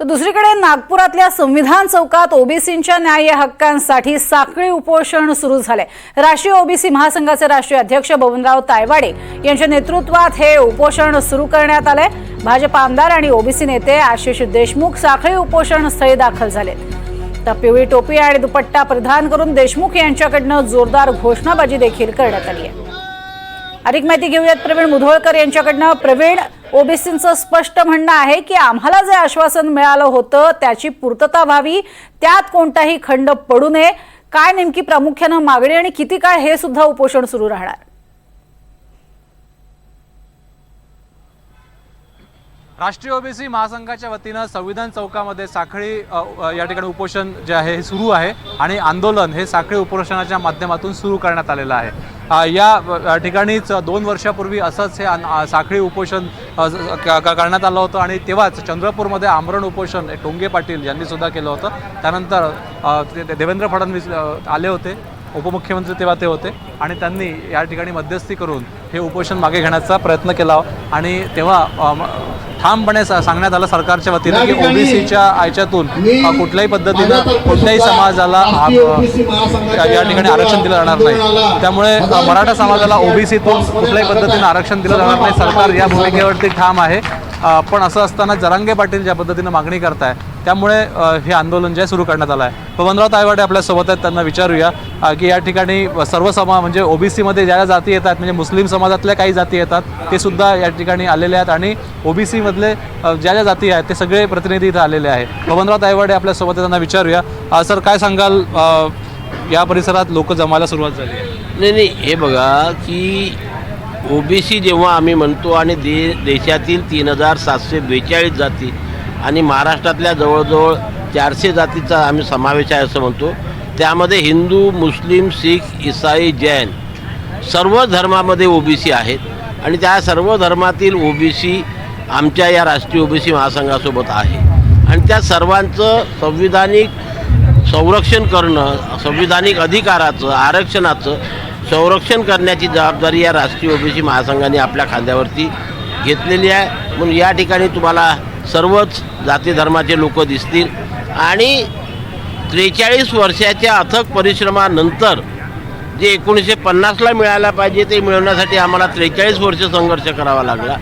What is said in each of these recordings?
तर दुसरीकडे नागपुरातल्या संविधान चौकात ओबीसींच्या न्याय हक्कांसाठी साखळी उपोषण सुरू झाले। राष्ट्रीय ओबीसी महासंघाचे राष्ट्रीय अध्यक्ष बबनराव तायवाडे यांच्या नेतृत्वात हे उपोषण सुरू करण्यात आले। भाजप आमदार आणि ओबीसी नेते आशिष देशमुख साखळी उपोषण स्थळी दाखल झाले। तर पिवळी टोपी आणि दुपट्टा परिधान करून देशमुख यांच्याकडून जोरदार घोषणाबाजी देखील करण्यात आली आहे। अधिक माहिती घेऊयात प्रवीण मुधोळकर यांच्याकडून। प्रवीण, ओबीसींचं स्पष्ट म्हणणं आहे की आम्हाला जे आश्वासन मिळालं होतं त्याची पूर्तता व्हावी, त्यात कोणताही खंड पडू नये। काय नेमकी प्रामुख्याने मागणी आणि किती काळ हे सुद्धा उपोषण सुरू राहणार? राष्ट्रीय ओबीसी महासंघाच्या वतीनं संविधान चौकामध्ये साखळी या ठिकाणी उपोषण जे आहे हे सुरू आहे आणि आंदोलन हे साखळी उपोषणाच्या माध्यमातून सुरू करण्यात आलेलं आहे। या ठिकाणीच 2 वर्षापूर्वी असंच हे साखळी उपोषण करण्यात आलं होतं आणि तेव्हाच चंद्रपूरमध्ये आमरण उपोषण टोंगे पाटील यांनी सुद्धा केलं होतं। त्यानंतर देवेंद्र फडणवीस आले होते, उपमुख्यमंत्री तेव्हा ते होते आणि त्यांनी या ठिकाणी मध्यस्थी करून हे उपोषण मागे घेण्याचा प्रयत्न केला आणि तेव्हा ठामपणे सांगण्यात आलं सरकारच्या वतीनं की ओबीसीच्या याच्यातून कुठल्याही पद्धतीनं कोणत्याही समाजाला या ठिकाणी आरक्षण दिलं जाणार नाही। त्यामुळे मराठा समाजाला ओबीसीतून कुठल्याही पद्धतीनं आरक्षण दिलं जाणार नाही। सरकार या भूमिकेवरती ठाम आहे। पण असं असताना जरांगे पाटील ज्या पद्धतीनं मागणी करताय त्यामुळे हे आंदोलन जे सुरू करण्यात आलं आहे। बबनराव तायवाडे आपल्यासोबत आहेत, त्यांना विचारूया की या ठिकाणी सर्व समाज म्हणजे ओबीसीमध्ये ज्या जाती येतात, म्हणजे मुस्लिम समाजातल्या काही जाती येतात ते सुद्धा या ठिकाणी आलेले आहेत आणि ओबीसी मधले ज्या जाती आहेत ते सगळे प्रतिनिधी इथं आलेले आहेत। बबनराव तायवाडे आपल्यासोबत आहेत, त्यांना विचारूया। सर, काय सांगाल, या परिसरात लोक जमायला सुरुवात झाली आहे? नाही, हे बघा की ओबीसी जेव्हा आम्ही म्हणतो आणि देशातील 3742 जाती आणि महाराष्ट्रातल्या जवळजवळ 400 जातीचा आम्ही समावेश आहे असं म्हणतो। त्यामध्ये हिंदू, मुस्लिम, शीख, ईसाई, जैन सर्व धर्मामध्ये ओबीसी आहेत आणि त्या सर्व धर्मातील ओबीसी आमच्या या राष्ट्रीय ओबीसी महासंघासोबत आहे आणि त्या सर्वांचं संविधानिक संरक्षण करणं, संविधानिक अधिकाराचं, आरक्षणाचं संरक्षण करण्याची जबाबदारी या राष्ट्रीय ओबीसी महासंघाने आपल्या खांद्यावरती घेतलेली आहे। म्हणून या ठिकाणी तुम्हाला सर्वच जाती धर्माचे लोक दिसतील आणि 43 वर्षाच्या अथक परिश्रमानंतर जे 1950ला मिळायला पाहिजे ते मिळवण्यासाठी आम्हाला 43 वर्ष संघर्ष करावा लागला।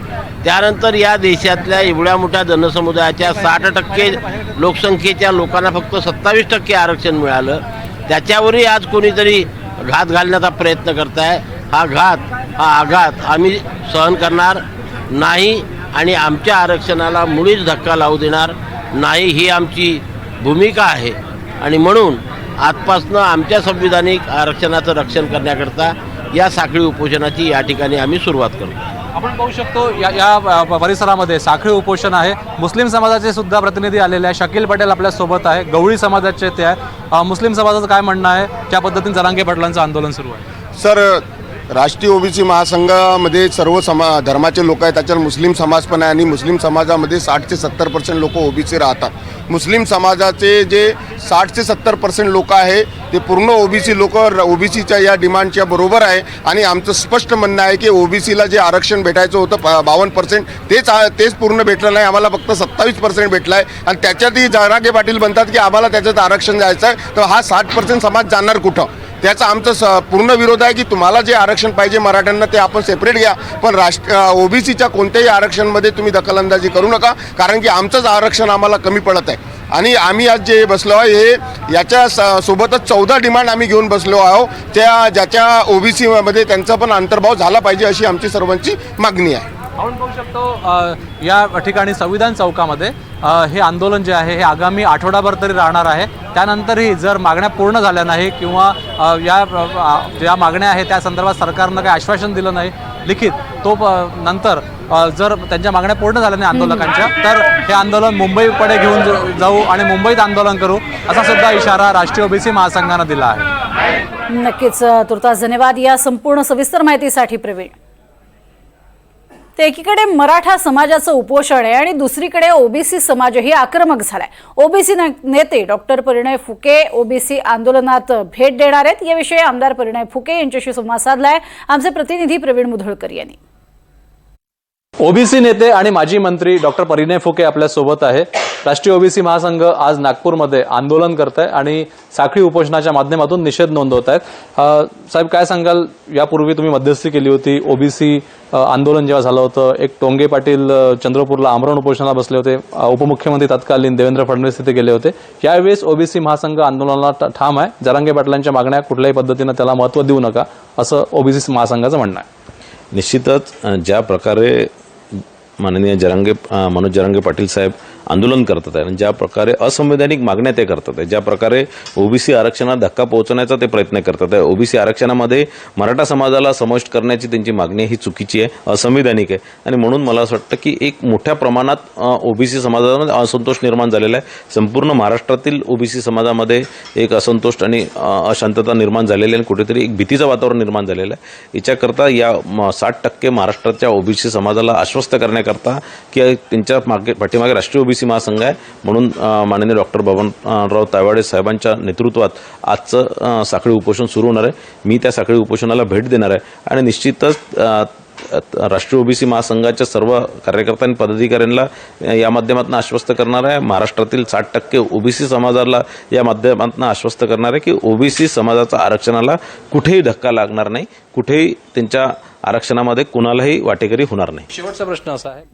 त्यानंतर या देशातल्या एवढ्या मोठ्या जनसमुदायाच्या 60% लोकसंख्येच्या लोकांना फक्त 27% आरक्षण मिळालं। त्याच्यावरही आज कोणीतरी घात घालण्याचा प्रयत्न करताय। हा आघात आम्ही सहन करणार नाही आणि आमच्या आरक्षणाला मुळीच धक्का लावू देणार नाही, ही आमची भूमिका आहे आणि म्हणून आजपासनं आमच्या संविधानिक आरक्षणाचं रक्षण करण्याकरता या साखळी उपोषणाची या ठिकाणी आम्ही सुरुवात करतो। आपण पाहू शकतो या परिसरामध्ये साखळी उपोषण आहे। मुस्लिम समाजाचे सुद्धा प्रतिनिधी आलेले आहे। शकील पटेल आपल्या सोबत आहे, गवळी समाजाचे ते आहे। मुस्लिम समाजाचं काय म्हणणं आहे, ज्या पद्धतीने जरांगे पाटलांचं आंदोलन सुरू आहे? सर, राष्ट्रीय ओबीसी महासंघामध्ये सर्व धर्माचे लोक आहेत, त्याच्यात मुस्लिम समाज पण आहे आणि मुस्लिम समाजामध्ये 60 ते 70% लोक ओबीसी राहतात। मुस्लिम समाजाचे जे 60 ते 70% लोक आहे ते पूर्ण ओबीसी लोक ओबीसीच्या या डिमांडच्या बरोबर आहे आणि आमचं स्पष्ट म्हणणं आहे की ओबीसीला जे आरक्षण भेटायचं होतं 52% तेच पूर्ण भेटलं नाही, आम्हाला फक्त 27% भेटलं आहे आणि त्याच्यातही जरांगे पाटील म्हणतात की आम्हाला त्याच्यात आरक्षण द्यायचं आहे। तर हा 60% समाज जाणार कुठं? त्याचा आमचा पूर्ण विरोध आहे की तुम्हाला जे आरक्षण पाहिजे मराठ्यांना ते आपण सेपरेट घ्या, पण ओबीसीच्या कोणत्याही आरक्षणमध्ये तुम्ही दखलंदाजी करू नका, कारण की आमचंच आरक्षण आम्हाला कमी पडत आहे। आणि आम्ही आज जे बसलो आहे हे याच्या सोबतच 14 डिमांड आम्ही घेऊन बसलो आहोत, त्या ज्याच्या ओबीसीमध्ये त्यांचा पण अंतर्भाव झाला पाहिजे अशी आमची सर्वांची मागणी आहे। आपण पाहू शकतो या ठिकाणी संविधान चौकामध्ये हे आंदोलन जे आहे हे आगामी आठवडाभर तरी राहणार आहे। त्यानंतरही जर मागण्या पूर्ण झाल्या नाही किंवा ज्या मागण्या आहेत त्या संदर्भात सरकारनं काही आश्वासन दिलं नाही लिखित, तो नंतर जर त्यांच्या मागण्या पूर्ण झाल्या नाही आंदोलकांच्या, तर हे आंदोलन मुंबईकडे घेऊन जाऊ आणि मुंबईत आंदोलन करू असा सुद्धा इशारा राष्ट्रीय ओबीसी महासंघानं दिला आहे। नक्कीच, तुर्तास धन्यवाद या संपूर्ण सविस्तर माहितीसाठी प्रवीण। तर एकीकडे मराठा समाजाचं उपोषण आहे आणि दुसरीकडे ओबीसी समाजही आक्रमक झालाय। ओबीसी नेते डॉक्टर परिणय फुके ओबीसी आंदोलनात भेट देणार आहेत। याविषयी आमदार परिणय फुके यांच्याशी संवाद साधलाय आमचे प्रतिनिधी प्रवीण मुधोळकर यांनी। ओबीसी नेते आणि माजी मंत्री डॉक्टर परिणय फुके आपल्या सोबत आहे. राष्ट्रीय ओबीसी महासंघ आज नागपूरमध्ये आंदोलन करत आहे आणि साखळी उपोषणाच्या माध्यमातून निषेध नोंदवत आहेत. साहेब, काय सांगाल? यापूर्वी तुम्ही मध्यस्थी केली होती. ओबीसी आंदोलन जेव्हा झालं होतं, एक टोंगे पाटील चंद्रपूरला आमरण उपोषणाला बसले होते. उपमुख्यमंत्री तत्कालीन देवेंद्र फडणवीस तिथे गेले होते. यावेळेस ओबीसी महासंघ आंदोलनाला ठाम आहे. जरांगे पाटलांच्या मागण्या कुठल्याही पद्धतीनं त्याला महत्त्व देऊ नका, असं ओबीसी महासंघाचं म्हणणं आहे. निश्चितच ज्या प्रकारे माननीय मनोज जरांगे पाटील साहेब आंदोलन करतात आहे आणि ज्या प्रकारे असंवैधानिक मागण्या ते करतात आहे, ज्या प्रकारे ओबीसी आरक्षणात धक्का पोहोचवण्याचा ते प्रयत्न करतात आहे, ओबीसी आरक्षणामध्ये मराठा समाजाला समाविष्ट करण्याची त्यांची मागणी ही चुकीची आहे, असंवैधानिक आहे. आणि म्हणून मला असं वाटतं की एक मोठ्या प्रमाणात ओबीसी समाजामध्ये असंतोष निर्माण झालेला आहे. संपूर्ण महाराष्ट्रातील ओबीसी समाजामध्ये एक असंतोष आणि अशांतता निर्माण झालेली आहे आणि कुठेतरी एक भीतीचं वातावरण निर्माण झालेलं आहे. याच्याकरता या 60% महाराष्ट्राच्या ओबीसी समाजाला आश्वस्त करण्याकरता की त्यांच्या पाठीमागे राष्ट्रीय ओबीसी महासंघ आहे. म्हणून माननीय डॉक्टर बबनराव तायवाडे साहेबांच्या नेतृत्वात आजचं साखळी उपोषण सुरू होणार आहे. मी त्या साखळी उपोषणाला भेट देणार आहे आणि निश्चितच राष्ट्रीय ओबीसी महासंघाच्या सर्व कार्यकर्ता आणि पदाधिकाऱ्यांना या माध्यमातून आश्वस्त करणार आहे. महाराष्ट्रातील 60% ओबीसी समाजाला या माध्यमातून आश्वस्त करणार आहे की ओबीसी समाजाच्या आरक्षणाला कुठेही धक्का लागणार नाही, कुठेही त्यांच्या आरक्षणामध्ये कुणालाही वाटेकरी होणार नाही. शेवटचा प्रश्न असा आहे,